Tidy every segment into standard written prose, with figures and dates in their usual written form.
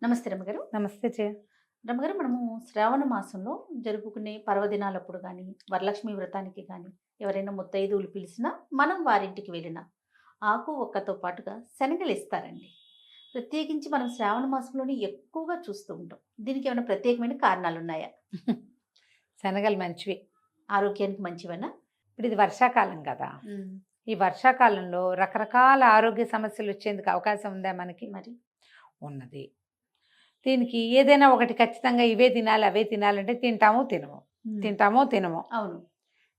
నమస్తే రమ్మగారు. నమస్తే జయ. రమ్మగారు, మనము శ్రావణ మాసంలో జరుపుకునే పర్వదినాలప్పుడు గానీ, వరలక్ష్మి వ్రతానికి గానీ, ఎవరైనా ముత్తైదువులు పిలిచినా, మనం వారింటికి వెళ్ళినా, ఆకు ఒక్కతో పాటుగా శనగలిస్తారండి. ప్రత్యేకించి మనం శ్రావణ మాసంలోనే ఎక్కువగా చూస్తూ ఉంటాం. దీనికేమైనా ప్రత్యేకమైన కారణాలున్నాయా? శనగలు మంచివి. ఆరోగ్యానికి మంచివేనా? ఇప్పుడు ఇది వర్షాకాలం కదా! హ్మ్. ఈ వర్షాకాలంలో రకరకాల ఆరోగ్య సమస్యలు వచ్చేందుకు అవకాశం ఉందా మనకి? మరి ఉన్నది. దీనికి ఏదైనా ఒకటి ఖచ్చితంగా ఇవే తినాలి, అవే తినాలంటే తింటామో తినము. హ్మ్. తింటామో తినము. అవును.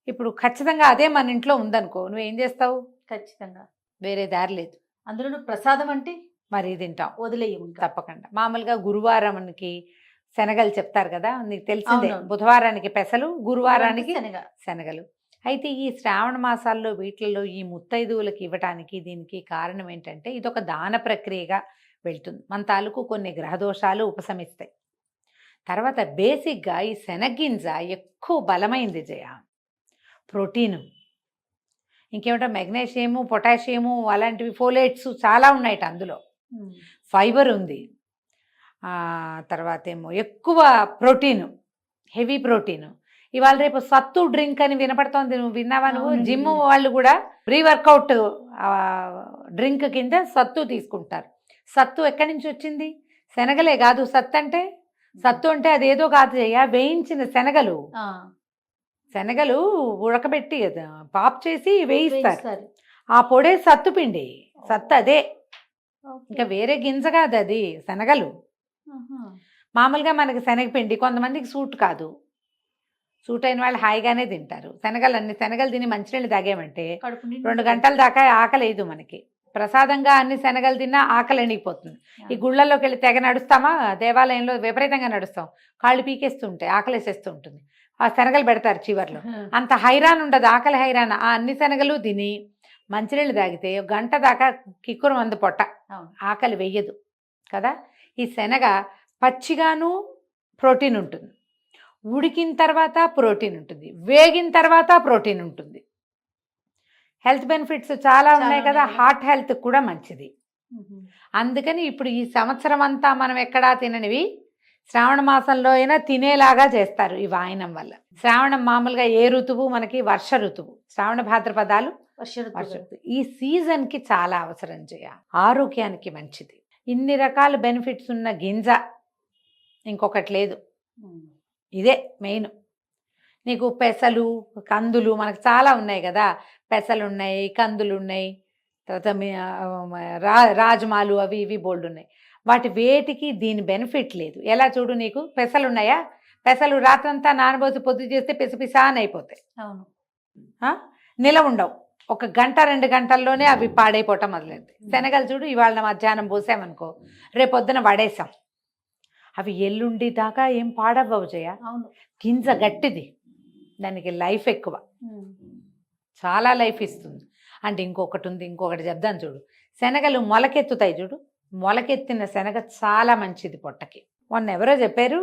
ఇప్పుడు ఖచ్చితంగా అదే మన ఇంట్లో ఉందనుకో, నువ్వేం చేస్తావు? ఖచ్చితంగా. వేరే దారి లేదు. అందులోనూ ప్రసాదం అంటే మరి తింటాం వదిలేయము ఇంకా. తప్పకుండా. మామూలుగా గురువారంకి శనగలు చెప్తారు కదా! నీకు తెలిసిందే. అవునవును. బుధవారానికి పెసలు, గురువారానికి శనగ. శనగలు. అయితే ఈ శ్రావణ మాసాల్లో వీటిల్లో ఈ ముత్తైదువులకి ఇవ్వటానికి దీనికి కారణం ఏంటంటే ఇదొక దాన ప్రక్రియగా వెళ్తుంది. మన తాలూకు కొన్ని గ్రహదోషాలు ఉపశమిస్తాయి. తర్వాత బేసిక్‌గా ఈ శనగ్గింజ ఎక్కువ బలమైంది జయ. ప్రోటీను, ఇంకేమిటో మెగ్నీషియము, పొటాషియము అలాంటివి ఫోలేట్స్ చాలా ఉన్నాయట అందులో. హ్మ్. ఫైబర్ ఉంది. తర్వాతేమో ఎక్కువ ప్రోటీను, హెవీ ప్రోటీను. ఇవాళ రేపు సత్తు డ్రింక్ అని వినపడుతోంది. నువ్వు విన్నావా? నువ్వు అవునండి. జిమ్ వాళ్ళు కూడా ప్రీ వర్కౌట్ డ్రింక్ కింద సత్తు తీసుకుంటారు. సత్తు ఎక్కడి నుంచి వచ్చింది? శనగలే కాదు సత్తు అంటే. సత్తు అంటే అదేదో కాదు జయ, వేయించిన శనగలు. ఆ! శనగలు ఉడకబెట్టి పాప్ చేసి వేయిస్తారు. వేయిస్తారు. ఆ పొడే సత్తు పిండి. సత్తు అదే, ఓకే. ఇంకా వేరే గింజ కాదు అది, శనగలు. ఆహా! మామూలుగా మనకి శనగపిండి కొంతమందికి సూట్ కాదు. సూట్ అయిన వాళ్ళు హాయిగానే తింటారు. శనగలు తిని మంచినీళ్ళు తాగామంటే కడుపు 2 నిండా గంటల దాకా ఆకలేదు మనకి. ప్రసాదంగా అన్ని శనగలు తిన్నా ఆకలి ఎండిపోతుంది. ఈ గుళ్ళల్లోకి వెళ్ళి తెగ నడుస్తామా, దేవాలయంలో విపరీతంగా నడుస్తాం, కాళ్ళు పీకేస్తూ ఉంటాయి, ఆకలేసేస్తూ ఉంటుంది. ఆ శనగలు పెడతారు చివర్లో. అంత హైరాన్ ఉండదు, ఆకలి హైరాన్. ఆ అన్ని శనగలు తిని మంచినీళ్ళు తాగితే 1 గంట దాకా కిక్కురు మందు పొట్ట, అవును. ఆకలి వెయ్యదు కదా. ఈ శనగ పచ్చిగాను ప్రోటీన్ ఉంటుంది, ఉడికిన తర్వాత ప్రోటీన్ ఉంటుంది, వేగిన తర్వాత ప్రోటీన్ ఉంటుంది. హెల్త్ బెనిఫిట్స్ చాలా ఉన్నాయి కదా. ఉన్నాయి కదా. హార్ట్ హెల్త్ కూడా మంచిది. హుహు. అందుకని ఇప్పుడు ఈ సంవత్సరం అంతా మనం ఎక్కడా తిననివి శ్రావణ మాసంలో అయినా తినేలాగా చేస్తారు ఈ వాయనం వల్ల. శ్రావణం మామూలుగా ఏ ఋతువు మనకి? వర్ష ఋతువు. శ్రావణ భాద్రపదాలు వర్ష వర్ష ఋతువు. ఋతువు. ఈ సీజన్కి చాలా అవసరం చేయ, ఆరోగ్యానికి మంచిది. ఇన్ని రకాల బెనిఫిట్స్ ఉన్న గింజ ఇంకొకటి లేదు. హ్మ్. ఇదే మెయిన్. నీకు పెసలు, కందులు మనకు చాలా ఉన్నాయి కదా. పెసలు ఉన్నాయి, కందులు ఉన్నాయి, తర్వాత రాజ్మాలు అవి ఇవి బోల్డ్ ఉన్నాయి. వాటి వేటికి దీని బెనిఫిట్ లేదు. ఎలా చూడు, నీకు పెసలు ఉన్నాయా? పెసలు రాత్రంతా నానబోసి పొద్దు చేస్తే పిసపిసా అని అయిపోతాయి. అవును. నిల ఉండవు. 1 గంట 2 గంటల్లోనే అవి పాడైపోవటం మొదలవుతాయి. శనగలు చూడు, ఇవాళ మధ్యాహ్నం పోసామనుకో రేపొద్దున వడేసాం, అవి ఎల్లుండి దాకా ఏం పాడవ్వవు జయ. అవును. గింజ గట్టిది, దానికి లైఫ్ ఎక్కువ, హ్మ్. చాలా లైఫ్ ఇస్తుంది. అంటే ఇంకొకటి చెప్దాను చూడు. శనగలు మొలకెత్తుతాయి చూడు, మొలకెత్తిన శనగ చాలా మంచిది పొట్టకి. మొన్న ఎవరో చెప్పారు,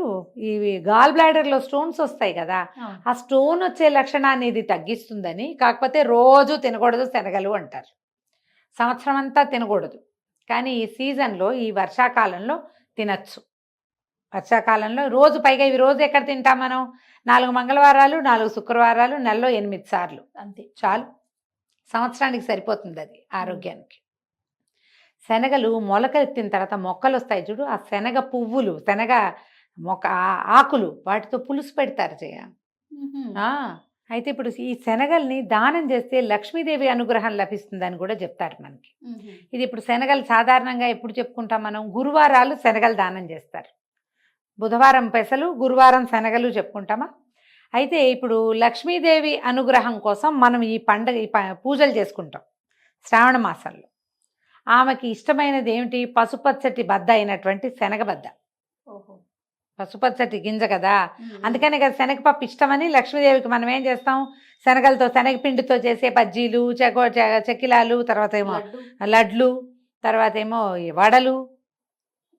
ఇవి గాల్ బ్లాడర్లో స్టోన్స్ వస్తాయి కదా, అవును. ఆ స్టోన్ వచ్చే లక్షణాన్ని ఇది తగ్గిస్తుందని. కాకపోతే రోజు తినకూడదు శనగలు అంటారు, సంవత్సరం అంతా తినకూడదు. కానీ ఈ సీజన్లో, ఈ వర్షాకాలంలో తినచ్చు. వర్షాకాలంలో రోజు, పైగా ఇవి రోజు ఎక్కడ తింటాం మనం? 4 మంగళవారాలు, 4 శుక్రవారాలు, నెలలో 8 సార్లు అంతే. చాలు, సంవత్సరానికి సరిపోతుంది అది ఆరోగ్యానికి. శనగలు మొలకెత్తిన తర్వాత మొక్కలు వస్తాయి చూడు, ఆ శనగ పువ్వులు, శనగ మొక్క ఆకులు, వాటితో పులుసు పెడతారు జయ. హుహు. అయితే ఇప్పుడు ఈ శనగల్ని దానం చేస్తే లక్ష్మీదేవి అనుగ్రహం లభిస్తుందని కూడా చెప్తారు మనకి. హుహు. ఇది ఇప్పుడు శనగలు సాధారణంగా ఎప్పుడు చెప్పుకుంటాం మనం? గురువారాలు శనగలు దానం చేస్తారు. బుధవారం పెసలు, గురువారం శనగలు చెప్పుకుంటామా? అయితే ఇప్పుడు లక్ష్మీదేవి అనుగ్రహం కోసం మనం ఈ పండగ, పూజలు చేసుకుంటాం శ్రావణ మాసంలో. ఆమెకి ఇష్టమైనది ఏమిటి? పసుపచ్చటి బద్ద అయినటువంటి శనగ బద్ద. ఓహో! పసుపచ్చటి గింజ కదా, హ్మ్. అందుకనే కదా శనగపప్పు ఇష్టమని లక్ష్మీదేవికి మనం ఏం చేస్తాం? శనగలతో, శనగపిండితో చేసే బజ్జీలు, చెక్కిలాలు, తర్వాత ఏమో లడ్డు లడ్లు, తర్వాత ఏమో ఈ వడలు,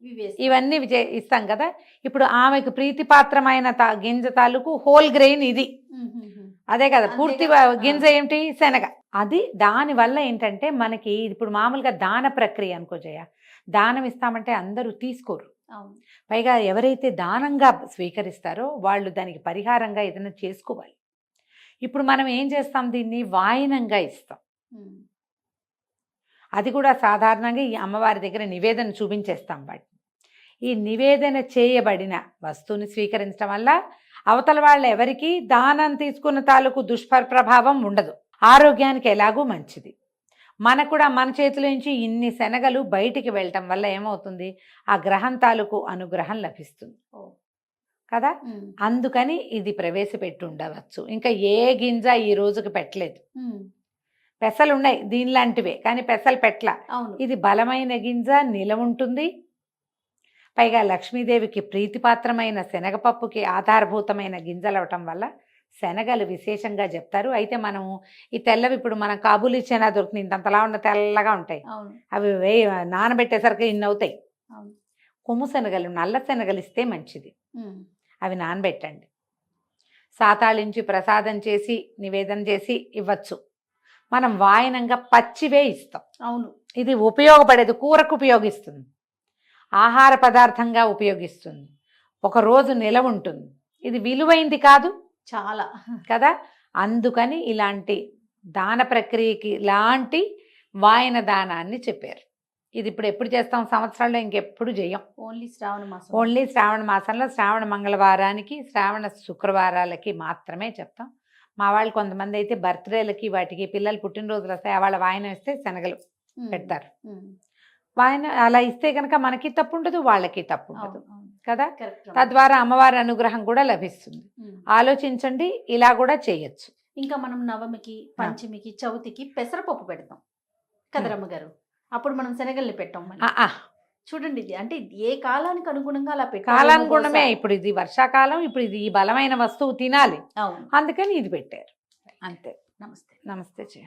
ఇవి వేస్తాం. ఇవన్నీ ఇస్తాం కదా. ఇప్పుడు ఆమెకు ప్రీతిపాత్రమైన గింజ తాలూకు హోల్ గ్రెయిన్ ఇది. హుహుహు. అదే కదా అంతే పూర్తి కదా. గింజ ఏమిటి? శనగ. అది దానివల్ల ఏంటంటే మనకి ఇప్పుడు మామూలుగా దాన ప్రక్రియ అనుకో జయ, దానం ఇస్తామంటే అందరూ తీసుకోరు. అవును. పైగా ఎవరైతే దానంగా స్వీకరిస్తారో వాళ్ళు దానికి పరిహారంగా ఏదైనా చేసుకోవాలి. ఇప్పుడు మనం ఏం చేస్తాం, దీన్ని వాయినంగా ఇస్తాం. ఉమ్. అది కూడా సాధారణంగా ఈ అమ్మవారి దగ్గర నివేదన చూపించేస్తాం వాటిని. ఈ నివేదన చేయబడిన వస్తువుని స్వీకరించడం వల్ల అవతల వాళ్ళు ఎవరికి దానం తీసుకున్న తాలూకు దుష్ప్రభావం ఉండదు. ఆరోగ్యానికి ఎలాగూ మంచిది. మనకు కూడా మన చేతిలో నుంచి ఇన్ని శనగలు బయటికి వెళ్ళటం వల్ల ఏమవుతుంది, ఆ గ్రహం తాలూకు అనుగ్రహం లభిస్తుంది ఓ. కదా. ఉమ్. అందుకని ఇది ప్రవేశపెట్టి ఉండవచ్చు. ఇంకా ఏ గింజ ఈ రోజుకి పెట్టలేదు. ఉమ్. పెసలు ఉన్నాయి దీనిలాంటివే, కానీ పెసలు పెట్టల. అవును. ఇది బలమైన గింజ, నిలవ ఉంటుంది. పైగా లక్ష్మీదేవికి ప్రీతిపాత్రమైన శనగపప్పుకి ఆధారభూతమైన గింజలు అవటం వల్ల శనగలు విశేషంగా చెప్తారు. అయితే మనము ఈ తెల్లవి ఇప్పుడు మనం కాబూలీ చనా దొరికిన ఇంతంతలా ఉన్న తెల్లగా ఉంటాయి, అవును. అవి నానబెట్టేసరికి ఇన్ని అవుతాయి. అవును. కొమ్ము శనగలు, నల్ల శనగలు ఇస్తే మంచిది. ఉమ్. అవి నానబెట్టండి. సాతాళించి ప్రసాదం చేసి నివేదన చేసి ఇవ్వచ్చు. మనం వాయనంగా పచ్చివే ఇస్తాం. అవును. ఇది ఉపయోగపడేది, కూరకు ఉపయోగిస్తుంది, ఆహార పదార్థంగా ఉపయోగిస్తుంది, ఒక రోజు నిలవ ఉంటుంది. ఇది విలువైంది కాదు చాలా. కదా. అందుకని ఇలాంటి దాన ప్రక్రియకి ఇలాంటి వాయన దానాన్ని చెప్పారు. ఇది ఇప్పుడు ఎప్పుడు చేస్తాం, సంవత్సరాల్లో ఇంకెప్పుడు చేయం. ఓన్లీ శ్రావణ మాసం. ఓన్లీ శ్రావణ మాసంలో శ్రావణ మంగళవారానికి శ్రావణ శుక్రవారాలకి మాత్రమే చెప్తాం. మా వాళ్ళు కొంతమంది అయితే బర్త్డేలకి వాటికి పిల్లలు పుట్టినరోజులు వస్తాయి, వాళ్ళ వాయనం ఇస్తే శనగలు ఉమ్. పెడతారు. ఉమ్. వాయన అలా ఇస్తే కనుక మనకి తప్పు ఉండదు, వాళ్ళకి తప్పు ఉండదు అవును. అవును. కదా. కరెక్ట్. తద్వారా అమ్మవారి అనుగ్రహం కూడా లభిస్తుంది. ఉమ్. ఆలోచించండి, ఇలా కూడా చేయొచ్చు. ఇంకా మనం నవమికి, పంచమికి, చవితికి పెసరపప్పు పెడతాం కదా రమ్మగారు. అప్పుడు మనం శనగల్ని పెట్టాం మళ్ళీ. చూడండి, ఇది అంటే ఏ కాలానికి అనుగుణంగా అలా పెట్టారు. కాలానుగుణమే. ఇప్పుడు ఇది వర్షాకాలం, ఇప్పుడు ఇది ఈ బలమైన వస్తువు తినాలి, అవును. అందుకని ఇది పెట్టారు. అంతే. నమస్తే. నమస్తే చేయ